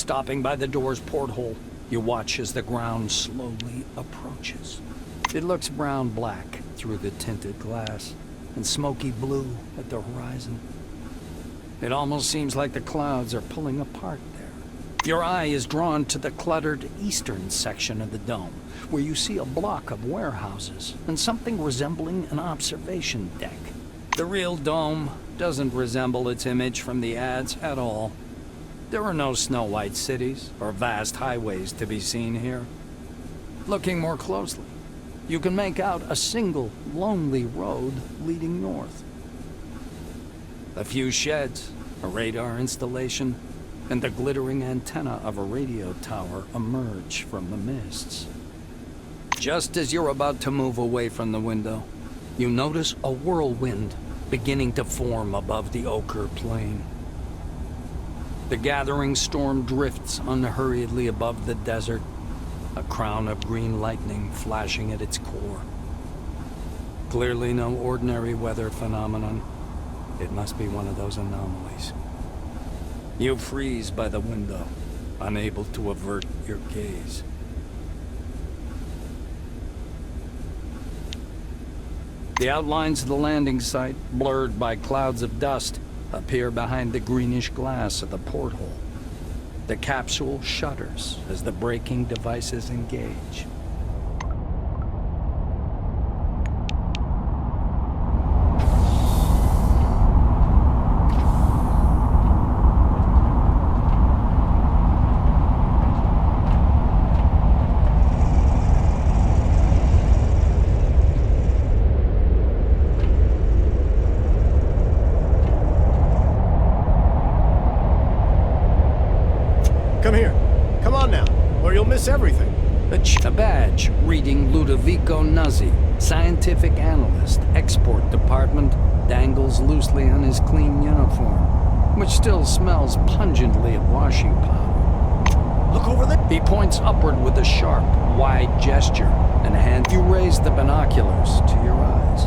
Stopping by the door's porthole, you watch as the ground slowly approaches. It looks brown-black through the tinted glass, and smoky blue at the horizon. It almost seems like the clouds are pulling apart there. Your eye is drawn to the cluttered eastern section of the dome, where you see a block of warehouses and something resembling an observation deck. The real dome doesn't resemble its image from the ads at all. There are no snow-white cities or vast highways to be seen here. Looking more closely, you can make out a single, lonely road leading north. A few sheds, a radar installation, and the glittering antenna of a radio tower emerge from the mists. Just as you're about to move away from the window, you notice a whirlwind beginning to form above the ochre plain. The gathering storm drifts unhurriedly above the desert, a crown of green lightning flashing at its core. Clearly no ordinary weather phenomenon. It must be one of those anomalies. You freeze by the window, unable to avert your gaze. The outlines of the landing site, blurred by clouds of dust, appear behind the greenish glass of the porthole. The capsule shudders as the braking devices engage. Come here. Come on now, or you'll miss everything. A badge reading Ludovico Nuzzi, scientific analyst, export department, dangles loosely on his clean uniform, which still smells pungently of washing powder. Look over there. He points upward with a sharp, wide gesture, and you raise the binoculars to your eyes.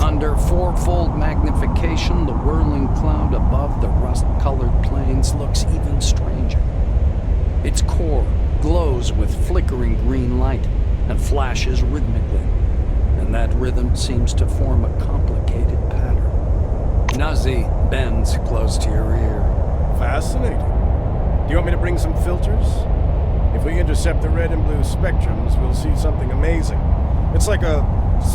Under fourfold magnification, the whirling cloud above the rust-colored plains looks even stranger. Its core glows with flickering green light and flashes rhythmically, and that rhythm seems to form a complicated pattern. Nuzzi bends close to your ear. Fascinating. Do you want me to bring some filters? If we intercept the red and blue spectrums, we'll see something amazing. It's like a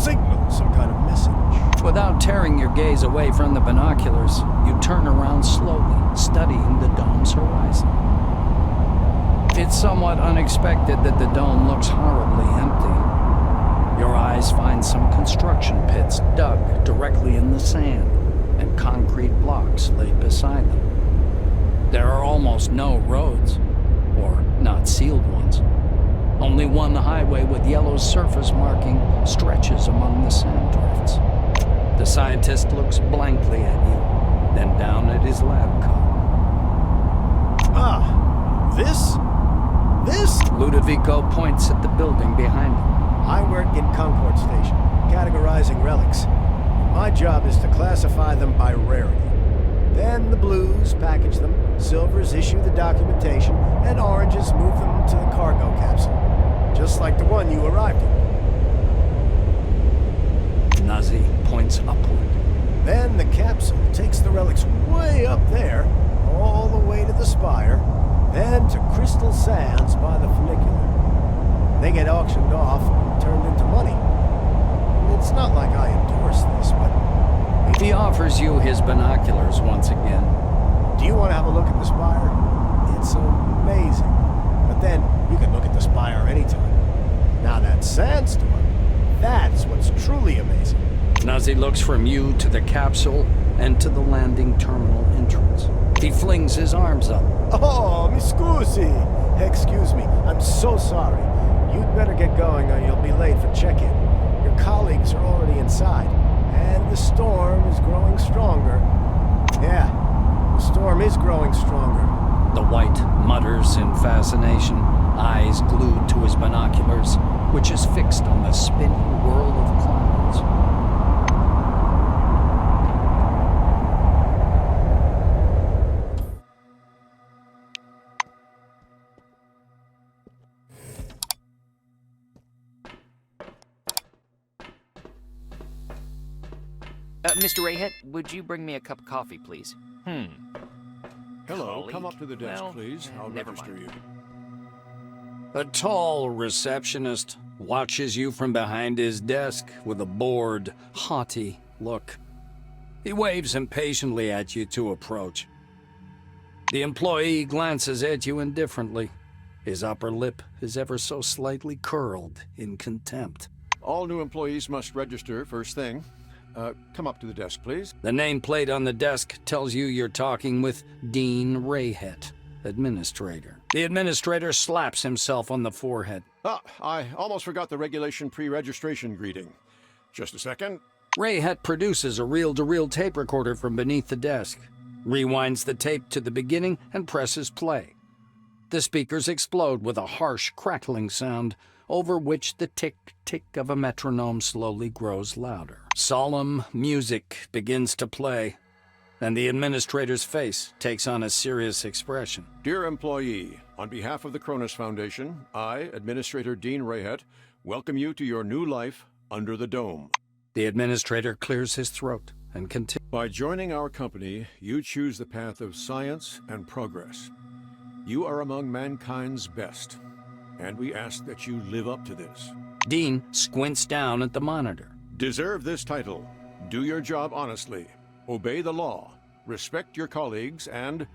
signal, some kind of message. Without tearing your gaze away from the binoculars, you turn around slowly, studying the dome's horizon. It's somewhat unexpected that the dome looks horribly empty. Your eyes find some construction pits dug directly in the sand, and concrete blocks laid beside them. There are almost no roads, or not sealed ones. Only one highway with yellow surface marking stretches among the sand drifts. The scientist looks blankly at you, then down at his lab coat. Ah, this? Ludovico points at the building behind him. I work in Concord Station, categorizing relics. My job is to classify them by rarity. Then the blues package them, silvers issue the documentation, and oranges move them to the cargo capsule. Just like the one you arrived in. Nuzzi points upward. Then the capsule takes the relics way up there, all the way to the spire, then to crystal sands by the funicular. They get auctioned off and turned into money. It's not like I endorse this, but... He offers you his binoculars once again. Do you want to have a look at the spire? It's amazing. But then, you can look at the spire anytime. Now that sandstorm, that's what's truly amazing. Nuzzi looks from you to the capsule and to the landing terminal entrance. He flings his arms up. Oh, mi scusi! Excuse me, I'm so sorry. You'd better get going or you'll be late for check-in. Your colleagues are already inside, and the storm is growing stronger. Yeah, the storm is growing stronger. The white mutters in fascination, eyes glued to his binoculars, which is fixed on the spinning whirl of clouds. Mr. Rayhead, would you bring me a cup of coffee, please? Hello, come Colleague? up to the desk, Well, please. I'll never register mind. you. A tall receptionist watches you from behind his desk with a bored, haughty look. He waves impatiently at you to approach. The employee glances at you indifferently. His upper lip is ever so slightly curled in contempt. All new employees must register first thing. Come up to the desk, please. The nameplate on the desk tells you you're talking with Dean Rayhead, administrator. The administrator slaps himself on the forehead. Ah, I almost forgot the regulation pre-registration greeting. Just a second. Rayhead produces a reel-to-reel tape recorder from beneath the desk, rewinds the tape to the beginning, and presses play. The speakers explode with a harsh, crackling sound, over which the tick-tick of a metronome slowly grows louder. Solemn music begins to play, and the administrator's face takes on a serious expression. Dear employee, on behalf of the Cronus Foundation, I, Administrator Dean Rayhead, welcome you to your new life under the dome. The administrator clears his throat and continues. By joining our company, you choose the path of science and progress. You are among mankind's best, and we ask that you live up to this. Dean squints down at the monitor. Deserve this title. Do your job honestly. Obey the law. Respect your colleagues, and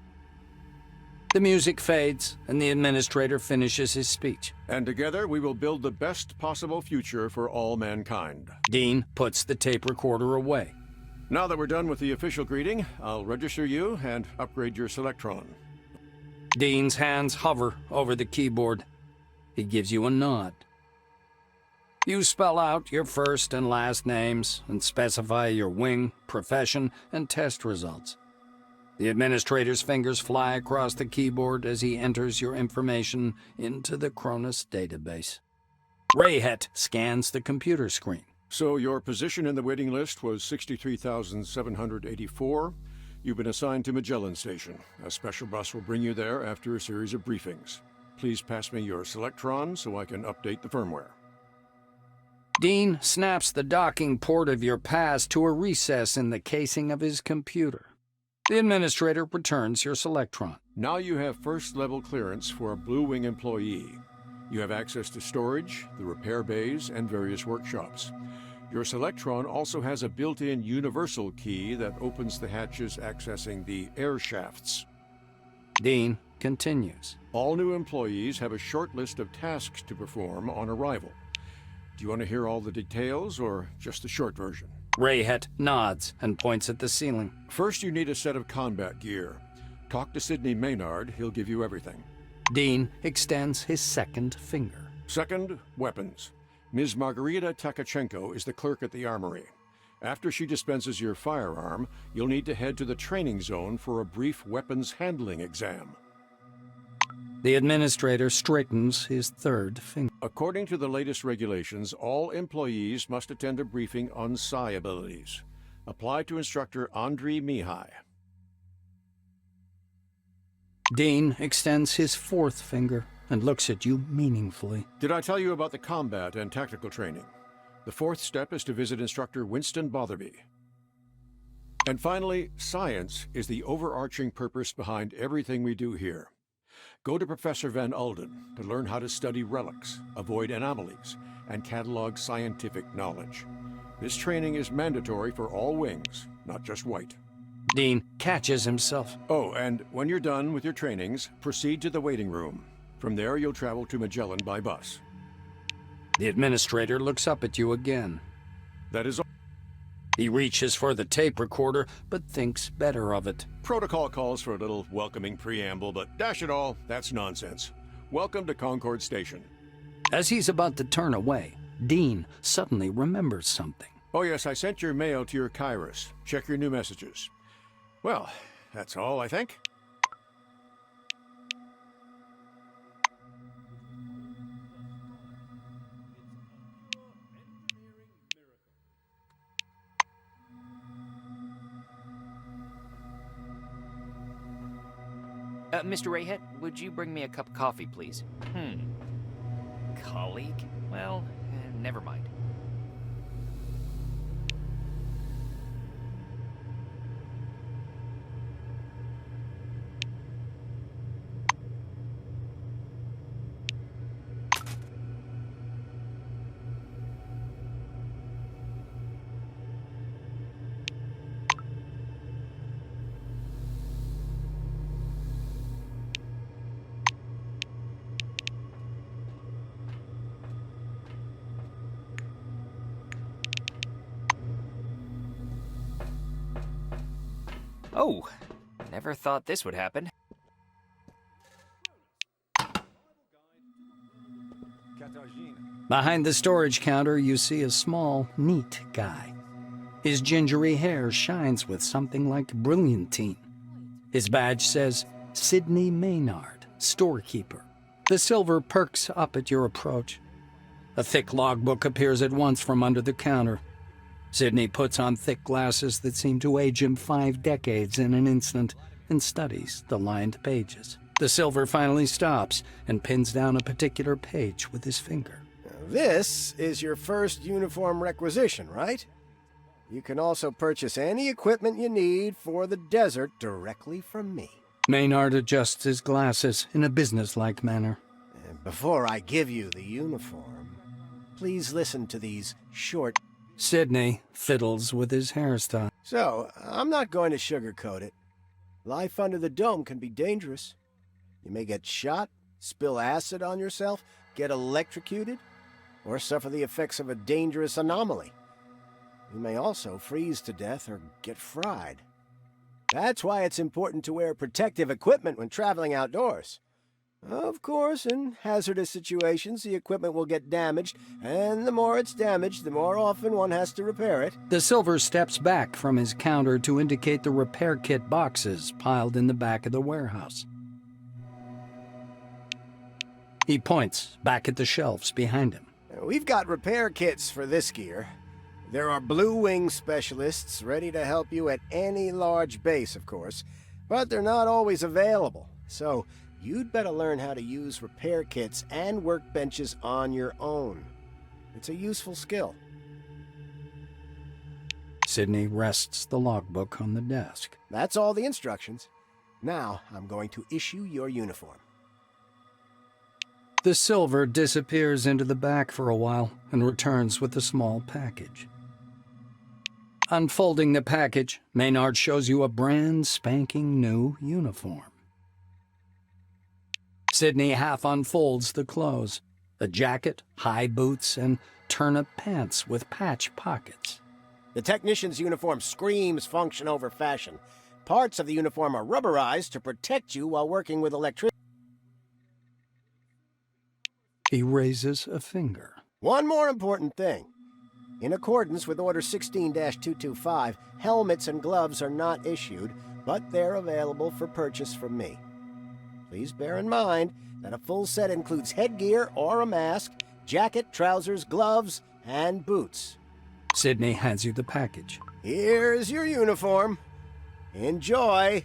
The music fades, and the administrator finishes his speech. together we will build the best possible future for all mankind. Dean puts the tape recorder away. Now that we're done with the official greeting, I'll register you and upgrade your Selectron. Dean's hands hover over the keyboard. He gives you a nod. You spell out your first and last names and specify your wing, profession, and test results. The administrator's fingers fly across the keyboard as he enters your information into the Cronus database. Rayhead scans the computer screen. So your position in the waiting list was 63,784. You've been assigned to Magellan Station. A special bus will bring you there after a series of briefings. Please pass me your Selectron so I can update the firmware. Dean snaps the docking port of your pass to a recess in the casing of his computer. The administrator returns your Selectron. Now you have first-level clearance for a Blue Wing employee. You have access to storage, the repair bays, and various workshops. Your Selectron also has a built-in universal key that opens the hatches accessing the air shafts. Dean continues. All new employees have a short list of tasks to perform on arrival. Do you want to hear all the details or just the short version? Rayhead nods and points at the ceiling. First, you need a set of combat gear. Talk to Sidney Maynard, he'll give you everything. Dean extends his second finger. Second, weapons. Ms. Margarita Takachenko is the clerk at the armory. After she dispenses your firearm, you'll need to head to the training zone for a brief weapons handling exam. The administrator straightens his third finger. According to the latest regulations, all employees must attend a briefing on Psi abilities. Apply to instructor Andriy Mihai. Dean extends his fourth finger and looks at you meaningfully. Did I tell you about the combat and tactical training? The fourth step is to visit instructor Winston Botherby. And finally, science is the overarching purpose behind everything we do here. Go to Professor Van Alden to learn how to study relics, avoid anomalies, and catalog scientific knowledge. This training is mandatory for all wings, not just White. Dean catches himself. Oh, and when you're done with your trainings, proceed to the waiting room. From there, you'll travel to Magellan by bus. The administrator looks up at you again. That is all. He reaches for the tape recorder, but thinks better of it. Protocol calls for a little welcoming preamble, but dash it all, that's nonsense. Welcome to Concord Station. As he's about to turn away, Dean suddenly remembers something. Oh yes, I sent your mail to your Kairos. Check your new messages. Well, that's all, I think. Mr. Rayhead, would you bring me a cup of coffee, please? Colleague? Well, never mind. Oh, never thought this would happen. Behind the storage counter, you see a small, neat guy. His gingery hair shines with something like brilliantine. His badge says, Sidney Maynard, storekeeper. The silver perks up at your approach. A thick logbook appears at once from under the counter. Sidney puts on thick glasses that seem to age him 5 decades in an instant and studies the lined pages. The silver finally stops and pins down a particular page with his finger. This is your first uniform requisition, right? You can also purchase any equipment you need for the desert directly from me. Maynard adjusts his glasses in a businesslike manner. And before I give you the uniform, please listen to these short... Sidney fiddles with his hairstyle. So, I'm not going to sugarcoat it. Life under the dome can be dangerous. You may get shot, spill acid on yourself, get electrocuted, or suffer the effects of a dangerous anomaly. You may also freeze to death or get fried. That's why it's important to wear protective equipment when traveling outdoors. Of course, in hazardous situations, the equipment will get damaged, and the more it's damaged, the more often one has to repair it. The silver steps back from his counter to indicate the repair kit boxes piled in the back of the warehouse. He points back at the shelves behind him. We've got repair kits for this gear. There are Blue Wing specialists ready to help you at any large base, of course, but they're not always available, so you'd better learn how to use repair kits and workbenches on your own. It's a useful skill. Sidney rests the logbook on the desk. That's all the instructions. Now I'm going to issue your uniform. The silver disappears into the back for a while and returns with a small package. Unfolding the package, Maynard shows you a brand spanking new uniform. Sidney half unfolds the clothes, a jacket, high boots, and turnip pants with patch pockets. The technician's uniform screams function over fashion. Parts of the uniform are rubberized to protect you while working with electricity. He raises a finger. One more important thing. In accordance with Order 16-225, helmets and gloves are not issued, but they're available for purchase from me. Please bear in mind that a full set includes headgear or a mask, jacket, trousers, gloves, and boots. Sidney hands you the package. Here's your uniform. Enjoy!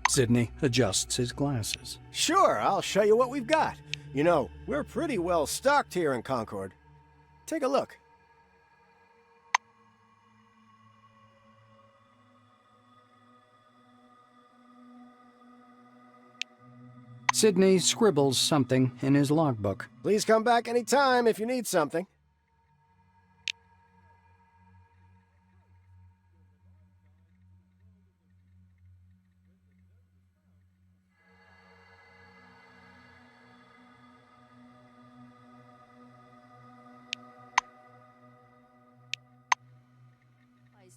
Sidney adjusts his glasses. Sure, I'll show you what we've got. You know, we're pretty well stocked here in Concord. Take a look. Sidney scribbles something in his logbook. Please come back anytime if you need something.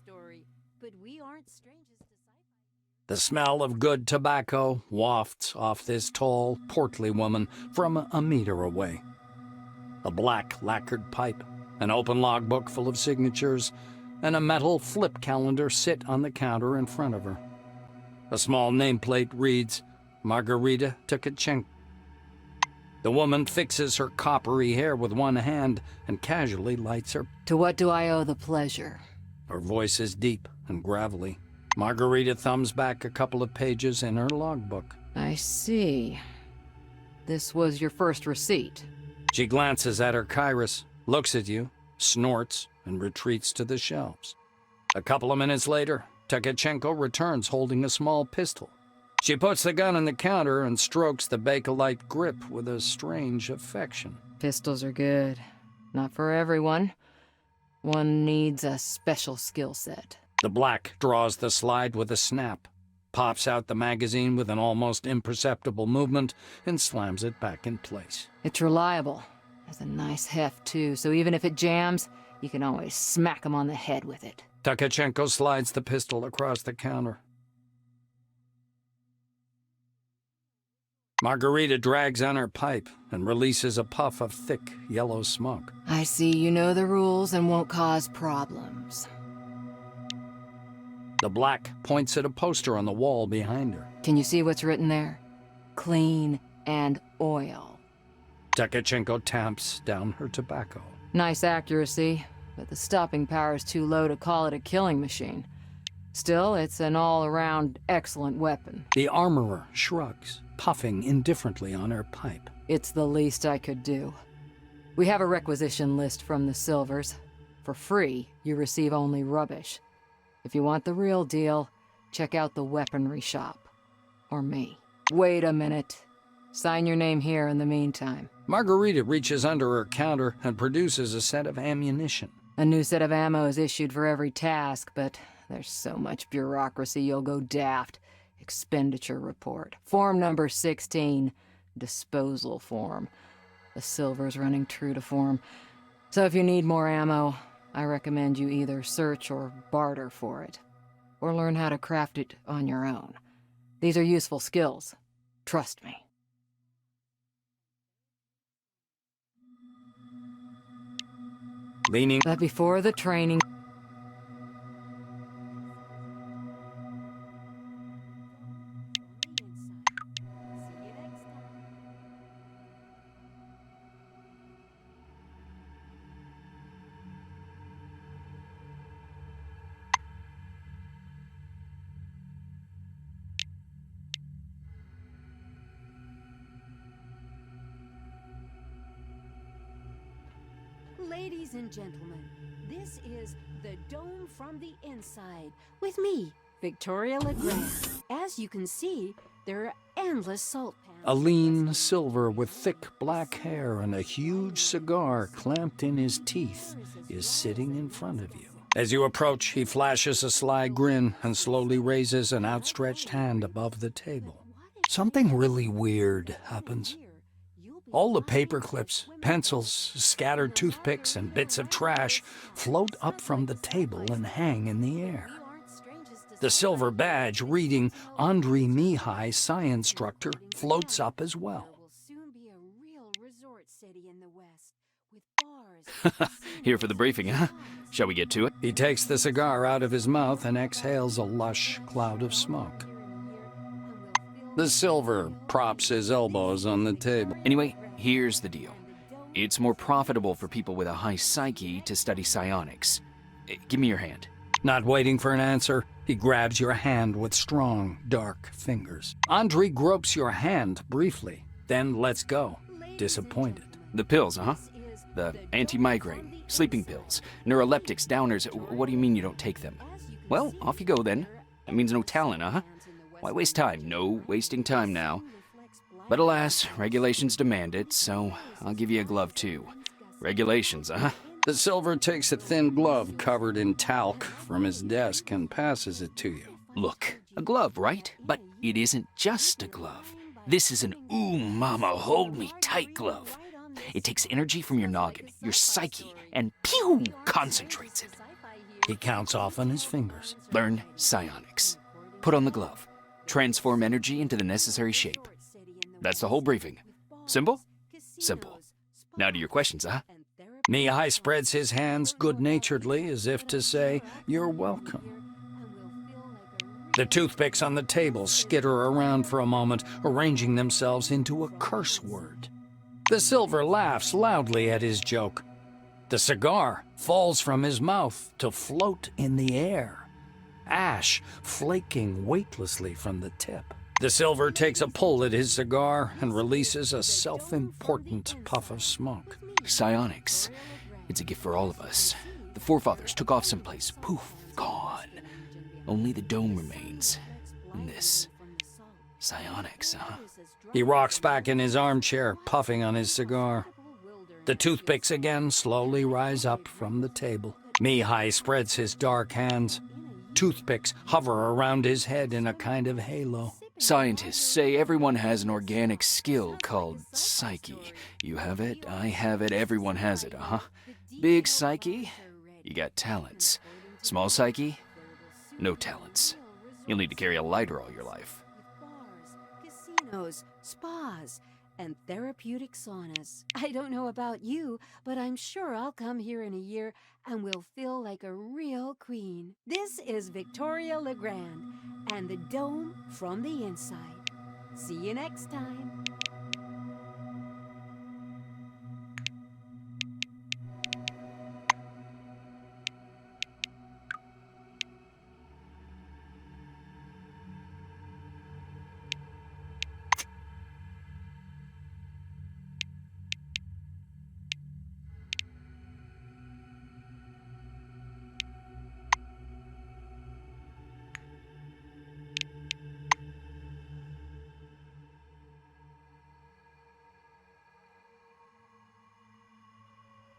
Story, but we aren't strangers to Sci-Fi. The smell of good tobacco wafts off this tall, portly woman from a meter away. A black lacquered pipe, an open logbook full of signatures, and a metal flip calendar sit on the counter in front of her. A small nameplate reads, Margarita Tkachenko. The woman fixes her coppery hair with one hand and casually lights her. To what do I owe the pleasure? Her voice is deep and gravelly. Margarita thumbs back a couple of pages in her logbook. I see. This was your first receipt. She glances at her Kairos, looks at you, snorts, and retreats to the shelves. A couple of minutes later, Tkachenko returns holding a small pistol. She puts the gun on the counter and strokes the Bakelite grip with a strange affection. Pistols are good. Not for everyone. One needs a special skill set. The black draws the slide with a snap, pops out the magazine with an almost imperceptible movement, and slams it back in place. It's reliable. Has a nice heft, too, so even if it jams, you can always smack him on the head with it. Takachenko slides the pistol across the counter. Margarita drags on her pipe and releases a puff of thick, yellow smoke. I see you know the rules and won't cause problems. The black points at a poster on the wall behind her. Can you see what's written there? Clean and oil. Takachenko tamps down her tobacco. Nice accuracy, but the stopping power is too low to call it a killing machine. Still, it's an all-around excellent weapon. The armorer shrugs, puffing indifferently on her pipe. It's the least I could do. We have a requisition list from the Silvers. For free, you receive only rubbish. If you want the real deal, check out the weaponry shop. Or me. Wait a minute. Sign your name here in the meantime. Margarita reaches under her counter and produces a set of ammunition. A new set of ammo is issued for every task, but there's so much bureaucracy you'll go daft. Expenditure report. Form number 16. Disposal form. The Silver's running true to form. So if you need more ammo, I recommend you either search or barter for it. Or learn how to craft it on your own. These are useful skills. Trust me. Leaning. But before the training... Ladies and gentlemen, this is The Dome from the Inside with me, Victoria Legrand. As you can see, there are endless salt pans. A lean Silver with thick black hair and a huge cigar clamped in his teeth is sitting in front of you. As you approach, he flashes a sly grin and slowly raises an outstretched hand above the table. Something really weird happens. All the paper clips, pencils, scattered toothpicks, and bits of trash float up from the table and hang in the air. The silver badge reading Andrei Mihai, Science Instructor, floats up as well. Here for the briefing, huh? Shall we get to it? He takes the cigar out of his mouth and exhales a lush cloud of smoke. The Silver props his elbows on the table. Anyway, here's the deal. It's more profitable for people with a high psyche to study psionics. Give me your hand. Not waiting for an answer, he grabs your hand with strong, dark fingers. Andrei gropes your hand briefly, then lets go, disappointed. The pills, huh? The anti-migraine, sleeping pills, neuroleptics, downers. What do you mean you don't take them? Well, off you go then. That means no talent, huh? Why waste time? No wasting time now. But alas, regulations demand it, so I'll give you a glove too. Regulations, huh? The Silver takes a thin glove covered in talc from his desk and passes it to you. Look, a glove, right? But it isn't just a glove. This is an ooh mama hold me tight glove. It takes energy from your noggin, your psyche, and pew, concentrates it. He counts off on his fingers. Learn psionics. Put on the glove. Transform energy into the necessary shape. That's the whole briefing. Simple? Simple. Now to your questions, huh? Mihai spreads his hands good-naturedly as if to say, "You're welcome." The toothpicks on the table skitter around for a moment, arranging themselves into a curse word. The Silver laughs loudly at his joke. The cigar falls from his mouth to float in the air, ash flaking weightlessly from the tip. The Silver takes a pull at his cigar and releases a self-important puff of smoke. Psionics. It's a gift for all of us. The forefathers took off someplace. Poof, gone. Only the dome remains. And this. Psionics, huh? He rocks back in his armchair, puffing on his cigar. The toothpicks again slowly rise up from the table. Mihai spreads his dark hands. Toothpicks hover around his head in a kind of halo. Scientists say everyone has an organic skill called psyche. You have it, I have it, everyone has it, Big psyche, you got talents. Small psyche, no talents. You'll need to carry a lighter all your life. Casinos, spas, and therapeutic saunas. I don't know about you, but I'm sure I'll come here in a year and will feel like a real queen. This is Victoria Legrand and the Dome from the Inside. See you next time.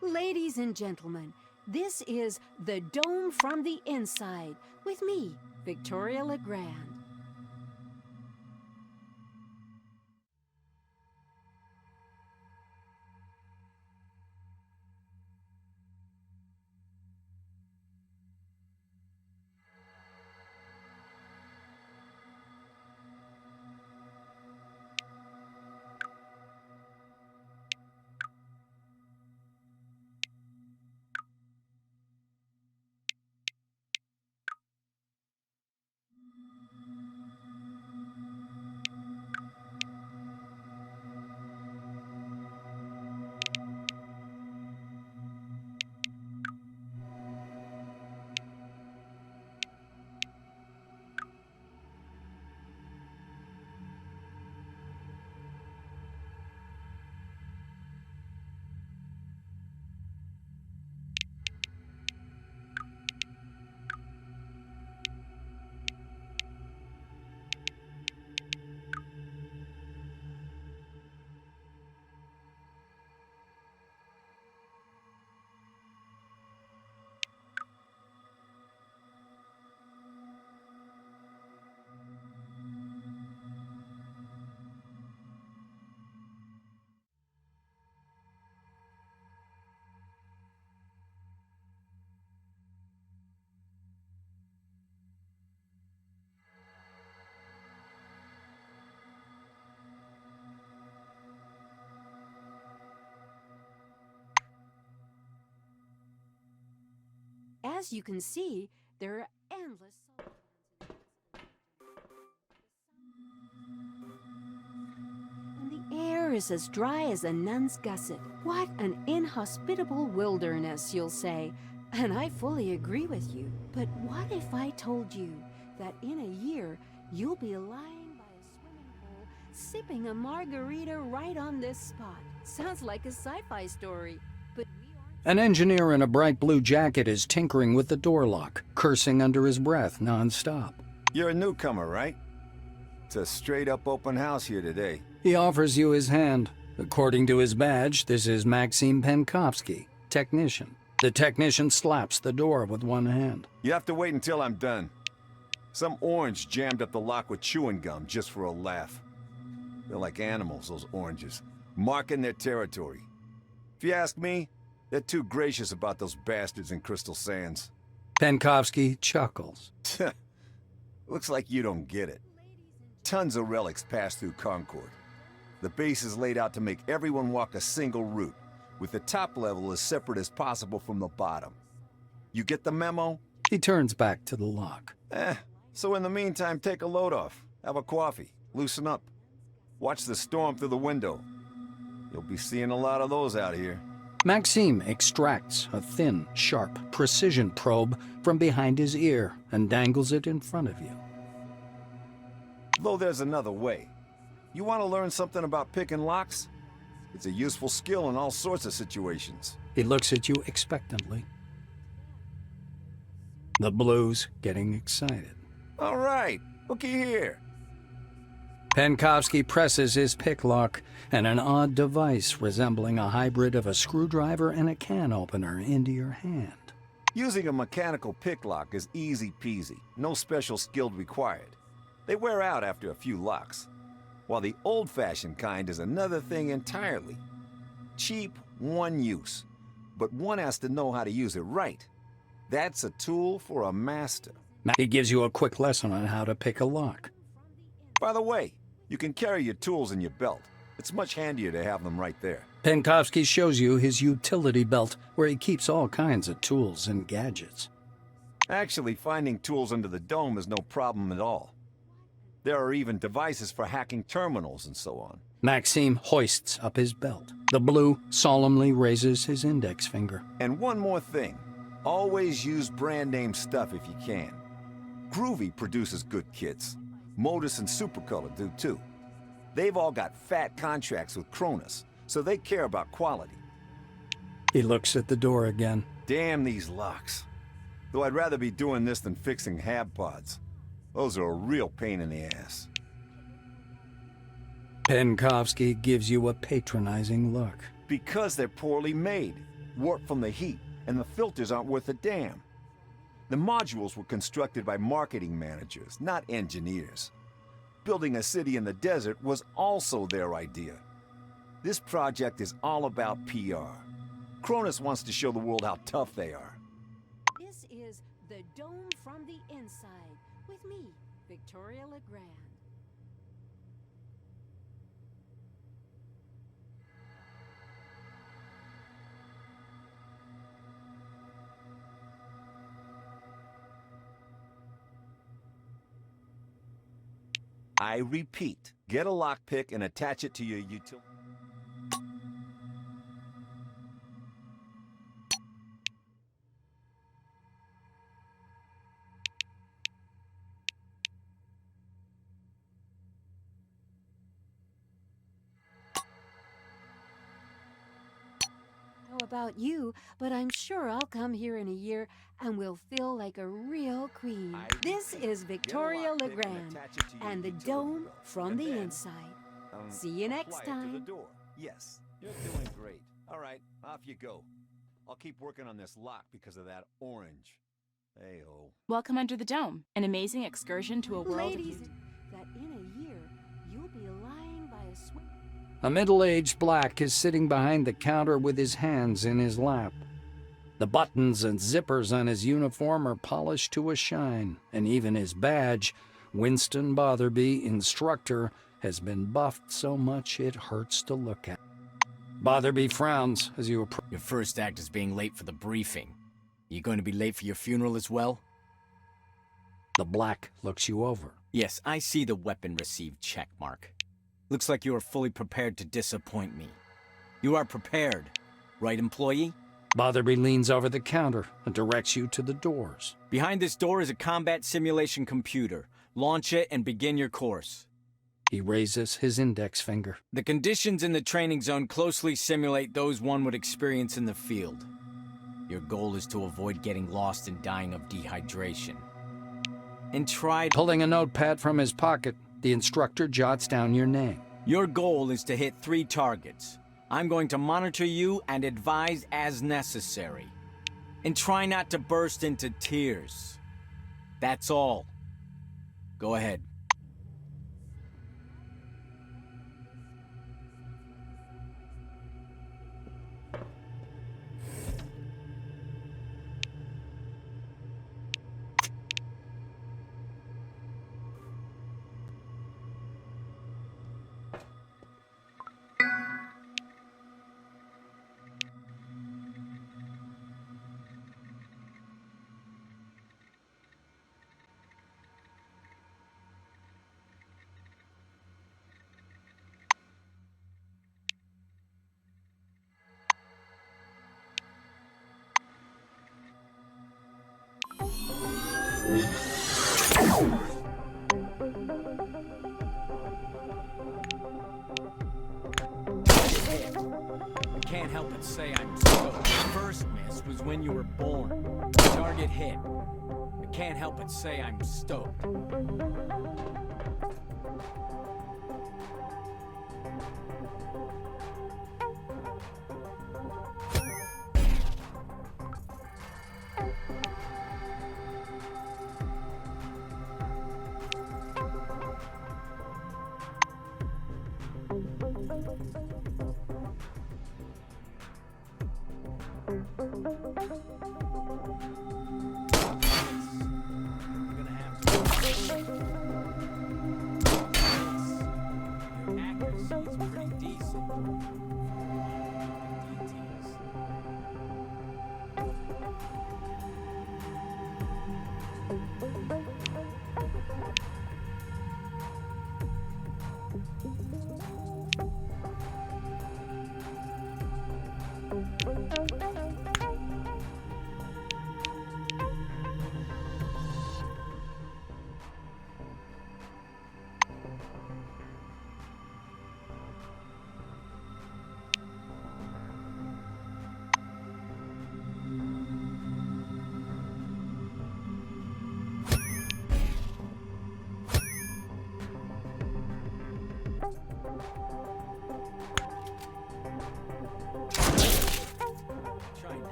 Ladies and gentlemen, this is The Dome from the Inside with me, Victoria Legrand. As you can see, there are endless and the air is as dry as a nun's gusset. What an inhospitable wilderness, you'll say. And I fully agree with you. But what if I told you that in a year, you'll be lying by a swimming pool, sipping a margarita right on this spot? Sounds like a sci-fi story. But an engineer in a bright blue jacket is tinkering with the door lock, cursing under his breath non-stop. You're a newcomer, right? It's a straight-up open house here today. He offers you his hand. According to his badge, this is Maxim Penkovsky, technician. The technician slaps the door with one hand. You have to wait until I'm done. Some orange jammed up the lock with chewing gum just for a laugh. They're like animals, those oranges, marking their territory. If you ask me, they're too gracious about those bastards in Crystal Sands. Penkovsky chuckles. Looks like you don't get it. Tons of relics pass through Concord. The base is laid out to make everyone walk a single route, with the top level as separate as possible from the bottom. You get the memo? He turns back to the lock. So in the meantime, take a load off, have a coffee, loosen up. Watch the storm through the window. You'll be seeing a lot of those out here. Maxime extracts a thin, sharp, precision probe from behind his ear and dangles it in front of you. Though there's another way. You want to learn something about picking locks? It's a useful skill in all sorts of situations. He looks at you expectantly. The blue's getting excited. All right, looky here. Penkovsky presses his pick lock, and an odd device resembling a hybrid of a screwdriver and a can opener into your hand. Using a mechanical pick lock is easy peasy, no special skill required. They wear out after a few locks, while the old-fashioned kind is another thing entirely. Cheap, one use, but one has to know how to use it right. That's a tool for a master. He gives you a quick lesson on how to pick a lock. By the way, you can carry your tools in your belt. It's much handier to have them right there. Penkovsky shows you his utility belt, where he keeps all kinds of tools and gadgets. Actually, finding tools under the dome is no problem at all. There are even devices for hacking terminals and so on. Maxime hoists up his belt. The blue solemnly raises his index finger. And one more thing. Always use brand name stuff if you can. Groovy produces good kits. Modus and Supercolor do too. They've all got fat contracts with Cronus, so they care about quality. He looks at the door again. Damn these locks. Though I'd rather be doing this than fixing hab pods. Those are a real pain in the ass. Penkovsky gives you a patronizing look. Because they're poorly made, warped from the heat, and the filters aren't worth a damn. The modules were constructed by marketing managers, not engineers. Building a city in the desert was also their idea. This project is all about PR. Cronus wants to show the world how tough they are. This is The Dome from the Inside, with me, Victoria Legrand. I repeat, get a lockpick and attach it to your utility. About you, but I'm sure I'll come here in a year and will feel like a real queen. This is Victoria Legrand and The Dome from the Inside. See you next time. Yes, you're doing great. All right, off you go. I'll keep working on this lock because of that orange. Hey-oh. Welcome under the dome, an amazing excursion to a world Ladies, of... that in a year, you'll be lying by a swing. A middle-aged black is sitting behind the counter with his hands in his lap. The buttons and zippers on his uniform are polished to a shine, and even his badge, Winston Botherby, Instructor, has been buffed so much it hurts to look at. Botherby frowns as you approach. Your first act is being late for the briefing. You going to be late for your funeral as well? The black looks you over. Yes, I see the weapon received checkmark. Looks like you are fully prepared to disappoint me. You are prepared, right, employee? Botherby leans over the counter and directs you to the doors. Behind this door is a combat simulation computer. Launch it and begin your course. He raises his index finger. The conditions in the training zone closely simulate those one would experience in the field. Your goal is to avoid getting lost and dying of dehydration. And try... Pulling a notepad from his pocket, the instructor jots down your name. Your goal is to hit 3 targets. I'm going to monitor you and advise as necessary. And try not to burst into tears. That's all. Go ahead. I can't help but say I'm stoked. The first miss was when you were born. Target hit. I can't help but say I'm stoked.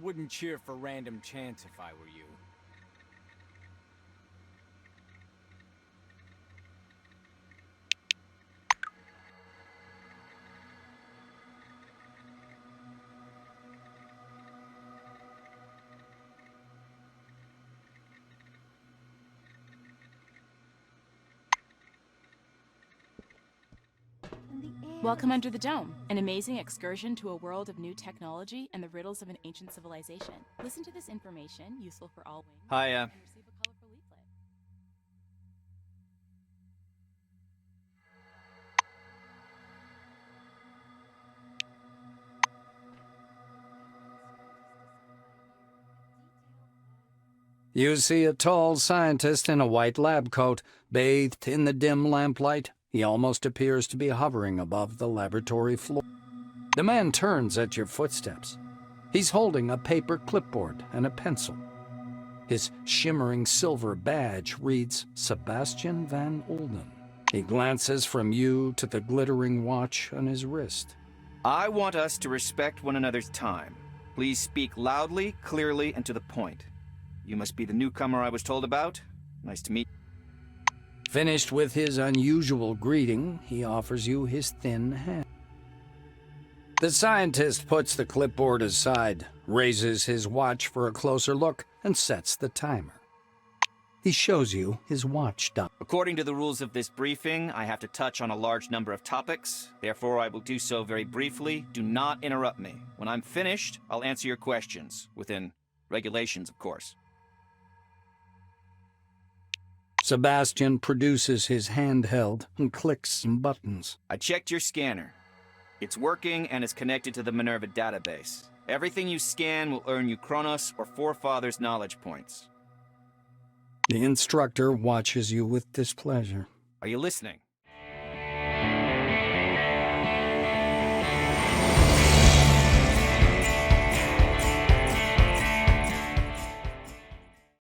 wouldn't cheer for random chance if I were you. Welcome under the dome, an amazing excursion to a world of new technology and the riddles of an ancient civilization. Listen to this information, useful for all wings. Hiya. And receive a colorful leaflet. You see a tall scientist in a white lab coat, bathed in the dim lamplight. He almost appears to be hovering above the laboratory floor. The man turns at your footsteps. He's holding a paper clipboard and a pencil. His shimmering silver badge reads Sebastian van Olden. He glances from you to the glittering watch on his wrist. I want us to respect one another's time. Please speak loudly, clearly, and to the point. You must be the newcomer I was told about. Nice to meet you. Finished with his unusual greeting, he offers you his thin hand. The scientist puts the clipboard aside, raises his watch for a closer look, and sets the timer. He shows you his watch dial. According to the rules of this briefing, I have to touch on a large number of topics. Therefore, I will do so very briefly. Do not interrupt me. When I'm finished, I'll answer your questions, within regulations, of course. Sebastian produces his handheld and clicks some buttons. I checked your scanner. It's working and is connected to the Minerva database. Everything you scan will earn you Kronos or Forefathers knowledge points. The instructor watches you with displeasure. Are you listening?